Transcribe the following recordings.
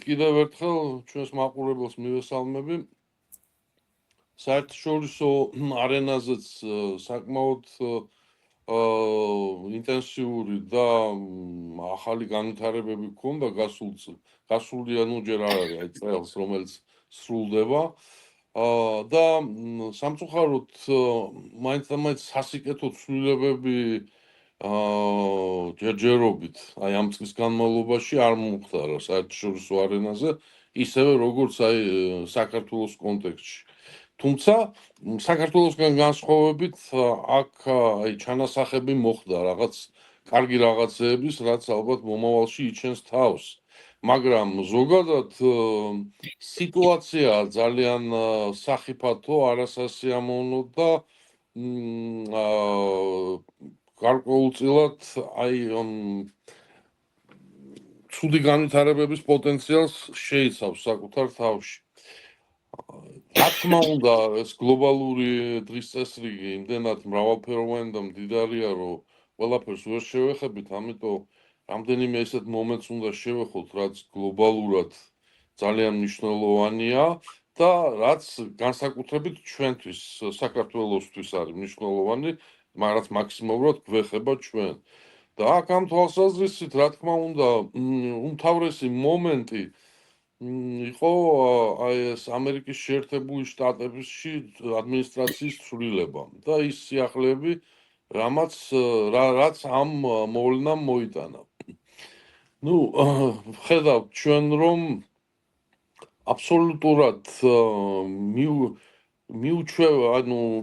კიდევ ერთხელ ჩვენს მაყურებელს მივესალმები. საერთაშორისო არენაზეც საკმაოდ ინტენსიური და ახალი განვითარებები ჰქონდა გასული ჯერ არ არის აი წელს რომელიც სრულდება და სამწუხაროდ მაინც და მაინც სასიკეთო ცვლილებები ჯერჯერობით აი ამ წლის განმავლობაში არ მომხდარა საერთაშორისო არენაზე ისევე როგორც აი საქართველოს კონტექსტში. თუმცა საქართველოსგან განსხვავებით აქ აი ჩანასახები მოხდა რაღაც კარგი რაღაცეების, რაც ალბათ მომავალში იჩენს თავს. მაგრამ ზოგადად სიტუაცია ძალიან სახიფათო, არასასიამოვნო და გარკვეულწილად აი ცუდი განვითარებების პოტენციალს შეიცავს საკუთარ თავში. რა თქმა უნდა, ეს გლობალური დღის წესრიგი იმდენად მრავალფეროვანი და მდიდარია, რომ ყველაფერს ვერ შევეხებით, ამიტომ რამდენიმე ესეთ მომენტს უნდა შევეხოთ, რაც გლობალურად ძალიან მნიშვნელოვანია და რაც განსაკუთრებით ჩვენთვის, საქართველოსთვის არის მნიშვნელოვანი, მაგრამ მაქსიმალურად გვეხება ჩვენ. და აქ ამ თვალსაზრისით, რა თქმა უნდა, უმთავრესი მომენტი იყო აი ეს ამერიკის შეერთებული შტატებში ადმინისტრაციის ცვლილება და ის სიახლეები, რაც ამ მოვლენამ მოიტანა. ხედავთ ჩვენ რომ აბსოლუტურად მიუჩვევა,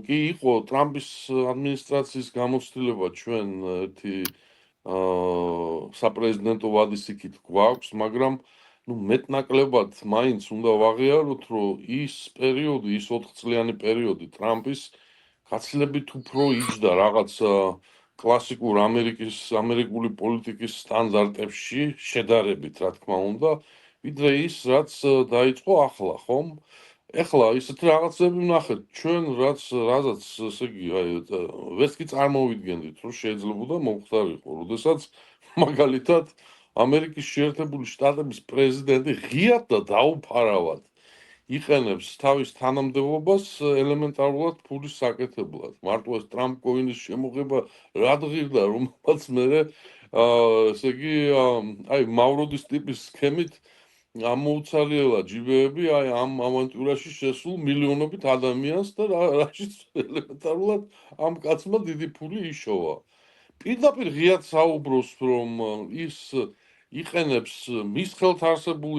კი იყო ტრამპის ადმინისტრაციის გამოცდილება ჩვენ ერთი საპრეზიდენტო ვადის იქით გვაქვს, მაგრამ მეტნაკლებად მაინც უნდა ვაღიაროთ, რომ ის პერიოდი, ის 4-წლიანი პერიოდი ტრამპის გაცილებით უფრო იჯდა რაღაც კლასიკურ ამერიკული პოლიტიკის სტანდარტებში შედარებით, რა თქმა უნდა, ვიდრე ის, რაც დაიწყო ახლა, ხომ? ეხლა ისეთი რაღაცები ვნახეთ, ჩვენ რაზაც, ესე იგი, ვერც კი წარმოვიდგენდით, რომ შეიძლებოდა მომხდარიყო, როდესაც მაგალითად ამერიკის შეერთებული შტატების პრეზიდენტი ღიად და დაუფარავად იყენებს თავის თანამდებობას ელემენტარულად ფულის საკეთებლად. მარტო ეს ტრამპ კოინის შემოღება რად ღირდა, რომელსაც მერე ესე იგი, აი მავროდის ტიპის სქემით ამოუცალიელა ჯიბეები აი ამ ავანტიურაში შესულ მილიონობით ადამიანს და რაშიც ელემენტარულად ამ კაცმა დიდი ფული იშოვა. პირდაპირ ღიად საუბრობს, რომ ის იყენებს მის ხელთ არსებული